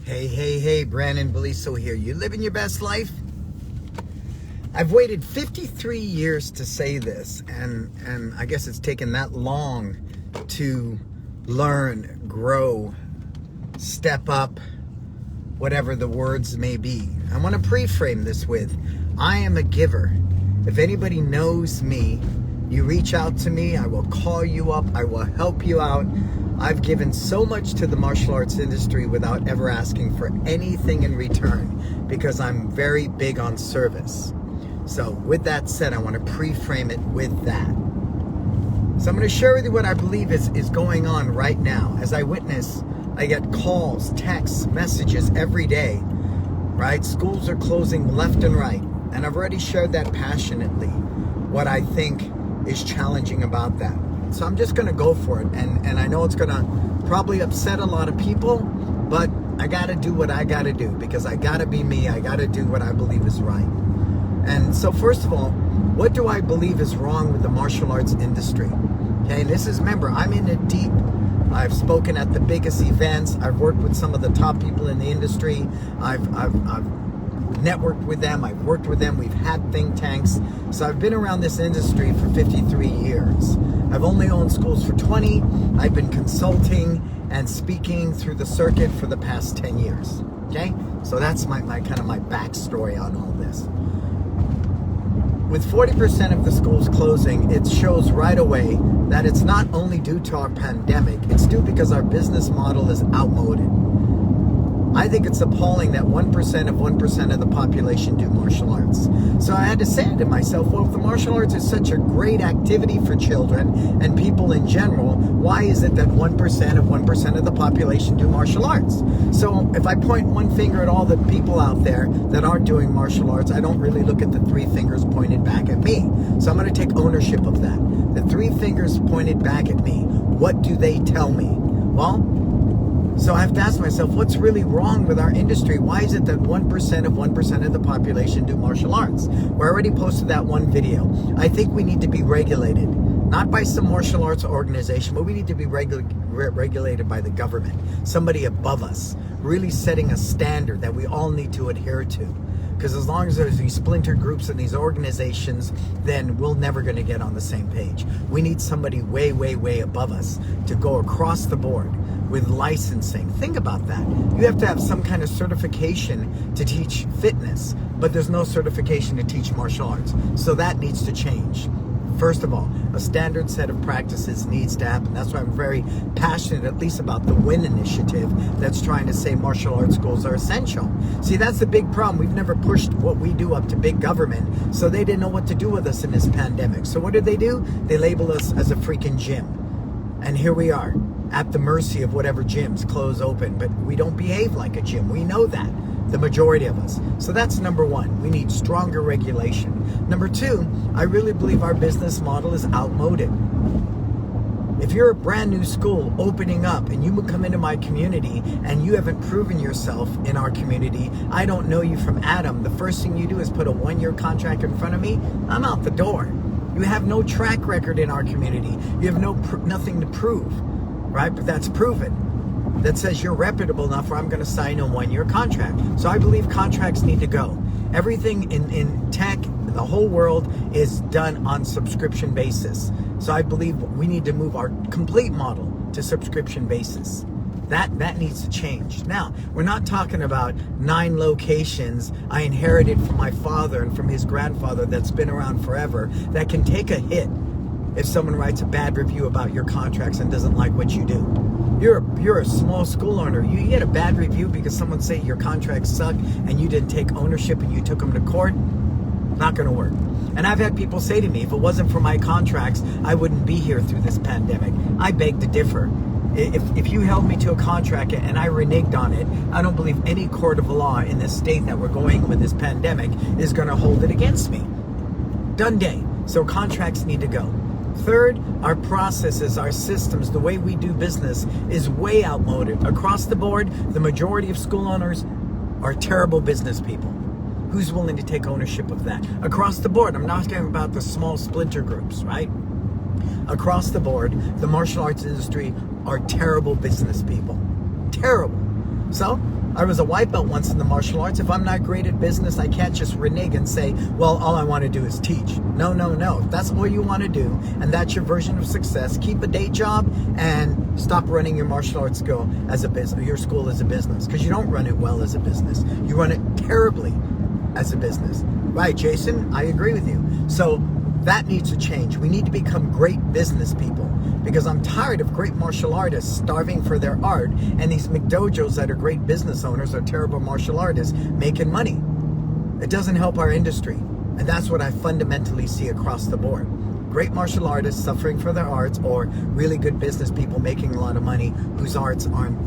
Hey, Brannon Beliso here. You living your best life? I've waited 53 years to say this, and I guess it's taken that long to learn, grow, step up, whatever the words may be. I want to pre-frame this with, I am a giver. If anybody knows me, you reach out to me, I will call you up, I will help you out. I've given so much to the martial arts industry without ever asking for anything in return because I'm very big on service. So with that said, I want to pre-frame it with that. So I'm going to share with you what I believe is going on right now. As I witness, I get calls, texts, messages every day, right? Schools are closing left and right. And I've already shared that passionately, what I think is challenging about that. So I'm just going to go for it. And I know it's going to probably upset a lot of people, but I got to do what I got to do because I got to be me. I got to do what I believe is right. And so first of all, what do I believe is wrong with the martial arts industry? Okay, and this is, remember, I'm in it deep. I've spoken at the biggest events. I've worked with some of the top people in the industry. I've networked with them. I've worked with them. We've had think tanks. So I've been around this industry for 53 years. I've only owned schools for 20. I've been consulting and speaking through the circuit for the past 10 years. Okay? So that's my kind of my backstory on all this. With 40% of the schools closing, it shows right away that it's not only due to our pandemic, it's due because our business model is outmoded. I think it's appalling that 1% of 1% of the population do martial arts. So I had to say to myself, well, if the martial arts is such a great activity for children and people in general, why is it that 1% of 1% of the population do martial arts? So if I point one finger at all the people out there that aren't doing martial arts, I don't really look at the three fingers pointed back at me. So I'm going to take ownership of that. The three fingers pointed back at me. What do they tell me? Well, so I have to ask myself, what's really wrong with our industry? Why is it that 1% of 1% of the population do martial arts? We already posted that one video. I think we need to be regulated, not by some martial arts organization, but we need to be regulated by the government, somebody above us, really setting a standard that we all need to adhere to. Because as long as there's these splinter groups and these organizations, then we're never going to get on the same page. We need somebody way above us to go across the board with licensing. Think about that. You have to have some kind of certification to teach fitness, but there's no certification to teach martial arts. So that needs to change. First of all, a standard set of practices needs to happen. That's why I'm very passionate, at least about the WIN initiative that's trying to say martial arts schools are essential. See, that's the big problem. We've never pushed what we do up to big government, so they didn't know what to do with us in this pandemic. So what did? They labeled us as a freaking gym. And here we are, at the mercy of whatever gyms close open. But we don't behave like a gym. We know that. The majority of us. So that's number one. We need stronger regulation. Number two, I really believe our business model is outmoded. If you're a brand new school opening up and you come into my community and you haven't proven yourself in our community, I don't know you from Adam, the first thing you do is put a 1-year contract in front of me, I'm out the door. You have no track record in our community. You have nothing to prove, right? But that's proven. That says you're reputable enough where I'm going to sign a 1-year contract. So I believe contracts need to go. Everything in tech, the whole world is done on subscription basis. So I believe we need to move our complete model to subscription basis. That needs to change. Now, we're not talking about 9 locations I inherited from my father and from his grandfather that's been around forever that can take a hit if someone writes a bad review about your contracts and doesn't like what you do. You're a small school owner. You get a bad review because someone say your contracts suck and you didn't take ownership and you took them to court. Not going to work. And I've had people say to me, if it wasn't for my contracts, I wouldn't be here through this pandemic. I beg to differ. If you held me to a contract and I reneged on it, I don't believe any court of law in this state that we're going with this pandemic is going to hold it against me. Done day. So contracts need to go. Third, our processes, our systems, the way we do business is way outmoded. Across the board, the majority of school owners are terrible business people. Who's willing to take ownership of that? Across the board, I'm not talking about the small splinter groups, right? Across the board, the martial arts industry are terrible business people. Terrible. So, I was a white belt once in the martial arts. If I'm not great at business, I can't just renege and say, well, all I want to do is teach. No, no, no. If that's all you want to do, and that's your version of success, keep a day job and stop running your martial arts school as a business, your school as a business, because you don't run it well as a business. You run it terribly as a business. Right, Jason? I agree with you. So that needs to change. We need to become great business people, because I'm tired of great martial artists starving for their art, and these McDojos that are great business owners are terrible martial artists making money. It doesn't help our industry, and that's what I fundamentally see across the board. Great martial artists suffering for their arts, or really good business people making a lot of money whose arts aren't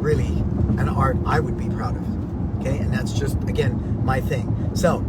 really an art I would be proud of. Okay, and that's just, again, my thing. So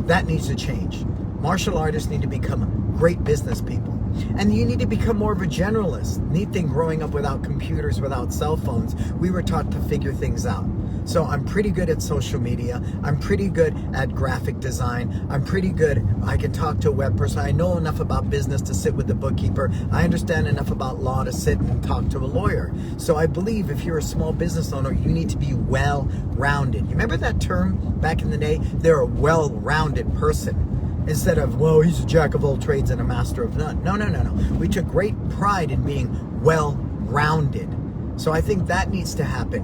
that needs to change. Martial artists need to become great business people. And you need to become more of a generalist. Neat thing, growing up without computers, without cell phones, we were taught to figure things out. So I'm pretty good at social media. I'm pretty good at graphic design. I'm pretty good. I can talk to a web person. I know enough about business to sit with the bookkeeper. I understand enough about law to sit and talk to a lawyer. So I believe if you're a small business owner, you need to be well-rounded. You remember that term back in the day? They're a well-rounded person. Instead of, well, he's a jack of all trades and a master of none. No, no, no, no. We took great pride in being well-rounded. So I think that needs to happen.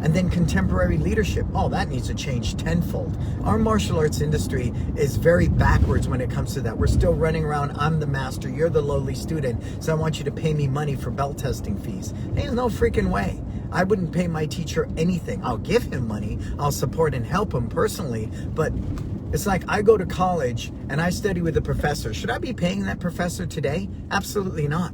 And then contemporary leadership. Oh, that needs to change tenfold. Our martial arts industry is very backwards when it comes to that. We're still running around, I'm the master, you're the lowly student, so I want you to pay me money for belt testing fees. There's no freaking way. I wouldn't pay my teacher anything. I'll give him money. I'll support and help him personally, but it's like I go to college and I study with a professor. Should I be paying that professor today? Absolutely not.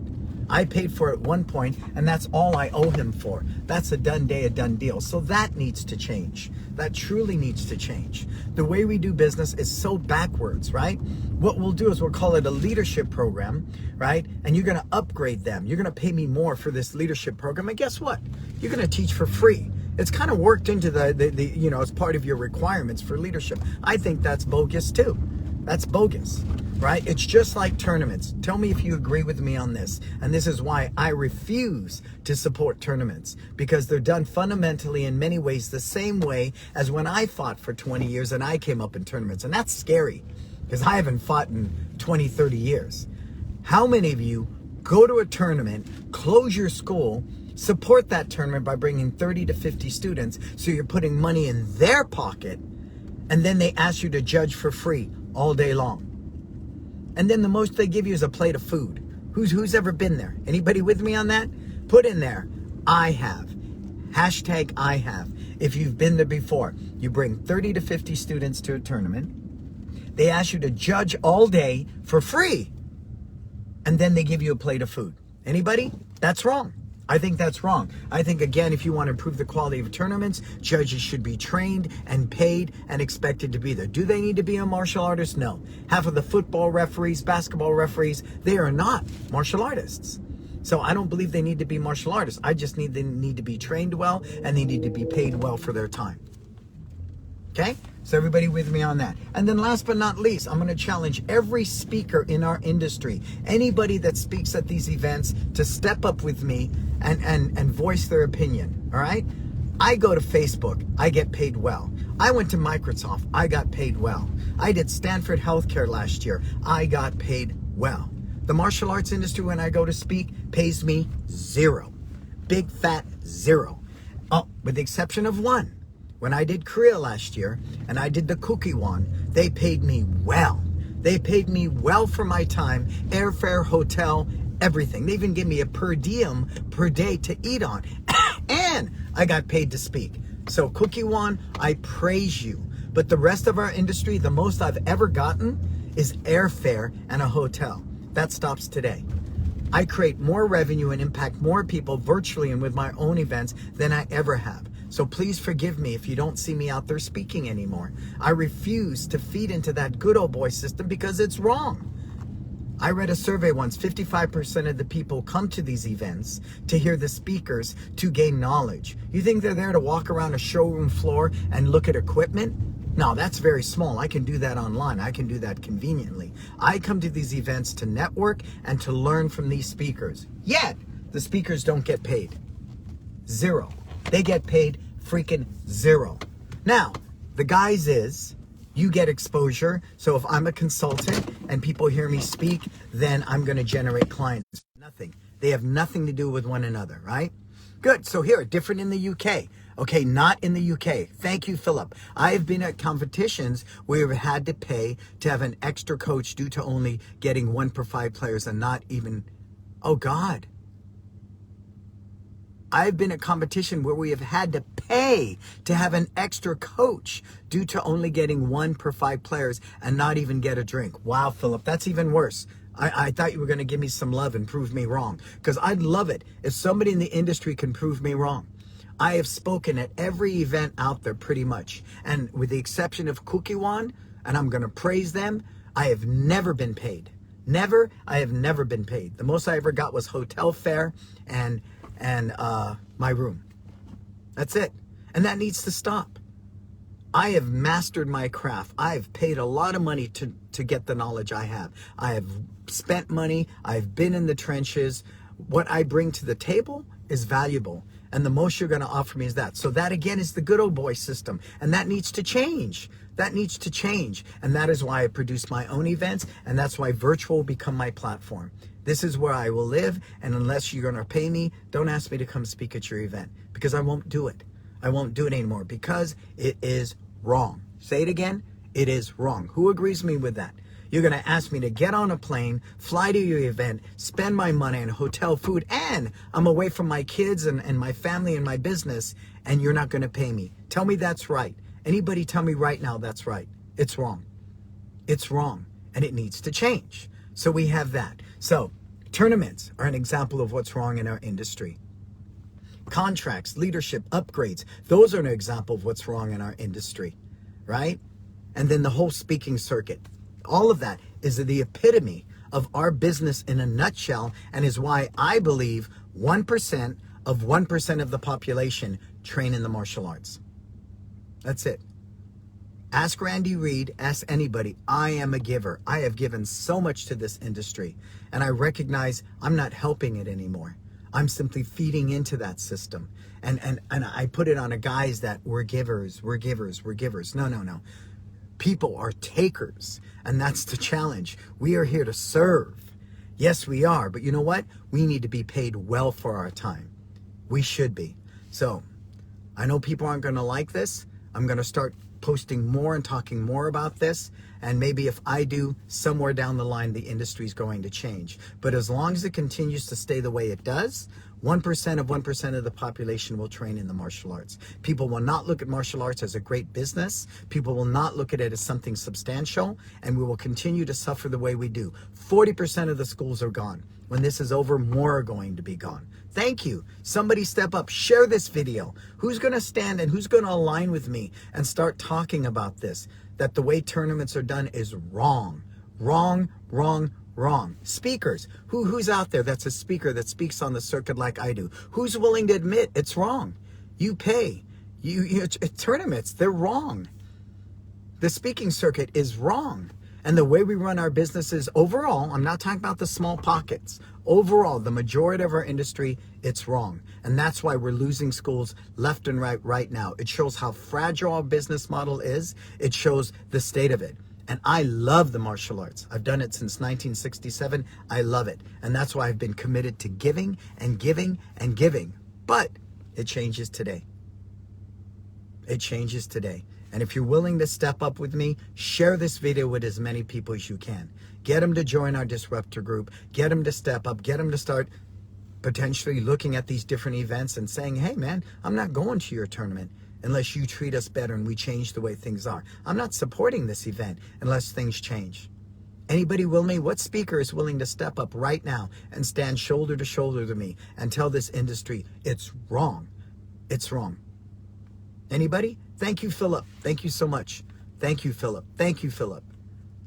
I paid for it at one point, and that's all I owe him for. That's a done day, a done deal. So that needs to change. That truly needs to change. The way we do business is so backwards, right? What we'll do is we'll call it a leadership program, right? And you're going to upgrade them. You're going to pay me more for this leadership program. And guess what? You're going to teach for free. It's kind of worked into the you know, as part of your requirements for leadership. I think that's bogus too. That's bogus, right? It's just like tournaments. Tell me if you agree with me on this. And this is why I refuse to support tournaments, because they're done fundamentally in many ways the same way as when I fought for 20 years and I came up in tournaments. And that's scary, because I haven't fought in 20, 30 years. How many of you go to a tournament, close your school, support that tournament by bringing 30 to 50 students, so you're putting money in their pocket, and then they ask you to judge for free all day long? And then the most they give you is a plate of food. Who's ever been there? Anybody with me on that? Put in there, I have. Hashtag I have. If you've been there before, you bring 30 to 50 students to a tournament. They ask you to judge all day for free. And then they give you a plate of food. Anybody? That's wrong. I think that's wrong. I think, again, if you want to improve the quality of tournaments, judges should be trained and paid and expected to be there. Do they need to be a martial artist? No. Half of the football referees, basketball referees, they are not martial artists. So I don't believe they need to be martial artists. I just they need to be trained well, and they need to be paid well for their time. Okay? So everybody with me on that. And then last but not least, I'm going to challenge every speaker in our industry, anybody that speaks at these events, to step up with me and voice their opinion. All right? I go to Facebook. I get paid well. I went to Microsoft. I got paid well. I did Stanford Healthcare last year. I got paid well. The martial arts industry, when I go to speak, pays me zero. Big fat zero. Oh, with the exception of one. When I did Korea last year, and I did the cookie one, they paid me well. They paid me well for my time, airfare, hotel, everything. They even gave me a per diem per day to eat on. And I got paid to speak. So cookie one, I praise you. But the rest of our industry, the most I've ever gotten is airfare and a hotel. That stops today. I create more revenue and impact more people virtually and with my own events than I ever have. So please forgive me if you don't see me out there speaking anymore. I refuse to feed into that good old boy system because it's wrong. I read a survey once, 55% of the people come to these events to hear the speakers to gain knowledge. You think they're there to walk around a showroom floor and look at equipment? No, that's very small. I can do that online. I can do that conveniently. I come to these events to network and to learn from these speakers. Yet, the speakers don't get paid. Zero. They get paid freaking zero. Now, the guys is, you get exposure. So if I'm a consultant and people hear me speak, then I'm going to generate clients. Nothing. They have nothing to do with one another, right? Good. So here, different in the UK. Okay, not in the UK. Thank you, Philip. I have been at competitions where we've had to pay to have an extra coach due to only getting 1 per 5 players and not even, oh God. I've been at competition where we have had to pay to have an extra coach due to only getting 1 per 5 players and not even get a drink. Wow, Philip, that's even worse. I thought you were going to give me some love and prove me wrong, because I'd love it if somebody in the industry can prove me wrong. I have spoken at every event out there pretty much, and with the exception of Kukiwan, and I'm going to praise them, I have never been paid. Never. I have never been paid. The most I ever got was hotel fare and my room. That's it. And that needs to stop. I have mastered my craft. I have paid a lot of money to get the knowledge I have. I have spent money. I've been in the trenches. What I bring to the table is valuable. And the most you're going to offer me is that. So that again is the good old boy system. And that needs to change. That needs to change. And that is why I produce my own events. And that's why virtual will become my platform. This is where I will live. And unless you're going to pay me, don't ask me to come speak at your event, because I won't do it. I won't do it anymore because it is wrong. Say it again. It is wrong. Who agrees with me with that? You're going to ask me to get on a plane, fly to your event, spend my money on hotel, food, and I'm away from my kids and my family and my business, and you're not going to pay me. Tell me that's right. Anybody tell me right now that's right. It's wrong. It's wrong, and it needs to change. So we have that. So tournaments are an example of what's wrong in our industry. Contracts, leadership, upgrades, those are an example of what's wrong in our industry, right? And then the whole speaking circuit. All of that is the epitome of our business in a nutshell, and is why I believe 1% of 1% of the population train in the martial arts. That's it. Ask Randy Reed, ask anybody. I am a giver. I have given so much to this industry, and I recognize I'm not helping it anymore. I'm simply feeding into that system. And I put it on a guise that we're givers, we're givers, we're givers. No. People are takers, and that's the challenge. We are here to serve. Yes, we are, but you know what? We need to be paid well for our time. We should be. So I know people aren't going to like this. I'm going to start posting more and talking more about this, and maybe if I do, somewhere down the line the industry is going to change. But as long as it continues to stay the way it does, 1% of 1% of the population will train in the martial arts. People will not look at martial arts as a great business. People will not look at it as something substantial, and we will continue to suffer the way we do. 40% of the schools are gone. When this is over, more are going to be gone. Thank you. Somebody step up, share this video. Who's going to stand and who's going to align with me and start talking about this? That the way tournaments are done is wrong. Wrong, wrong, wrong. Speakers. Who's out there that's a speaker that speaks on the circuit like I do? Who's willing to admit it's wrong? You pay. Tournaments, they're wrong. The speaking circuit is wrong. And the way we run our businesses overall, I'm not talking about the small pockets. Overall, the majority of our industry, it's wrong. And that's why we're losing schools left and right now. It shows how fragile our business model is. It shows the state of it. And I love the martial arts. I've done it since 1967. I love it. And that's why I've been committed to giving and giving and giving. But it changes today. It changes today. And if you're willing to step up with me, share this video with as many people as you can. Get them to join our disruptor group. Get them to step up. Get them to start potentially looking at these different events and saying, hey man, I'm not going to your tournament unless you treat us better and we change the way things are. I'm not supporting this event unless things change. Anybody willing? What speaker is willing to step up right now and stand shoulder to shoulder to me and tell this industry it's wrong? It's wrong. Anybody? Thank you, Philip. Thank you so much. Thank you, Philip. Thank you, Philip.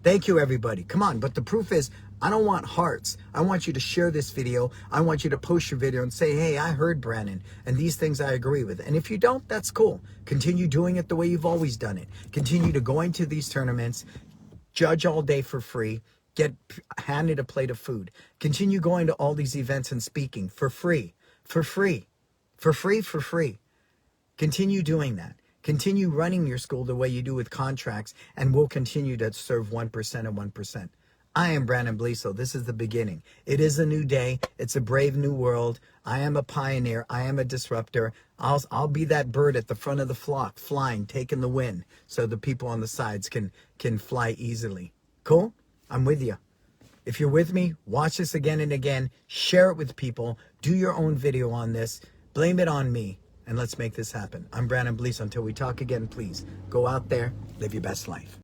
Thank you, everybody. Come on. But the proof is, I don't want hearts. I want you to share this video. I want you to post your video and say, hey, I heard Brannon, and these things I agree with. And if you don't, that's cool. Continue doing it the way you've always done it. Continue to go into these tournaments, judge all day for free, get handed a plate of food. Continue going to all these events and speaking for free, for free, for free, for free. Continue doing that. Continue running your school the way you do with contracts, and we'll continue to serve 1% and 1%. I am Brannon Beliso. This is the beginning. It is a new day. It's a brave new world. I am a pioneer. I am a disruptor. I'll be that bird at the front of the flock, flying, taking the wind, so the people on the sides can fly easily. Cool? I'm with you. If you're with me, watch this again and again. Share it with people. Do your own video on this. Blame it on me. And let's make this happen. I'm Brannon Beliso. Until we talk again, please go out there, live your best life.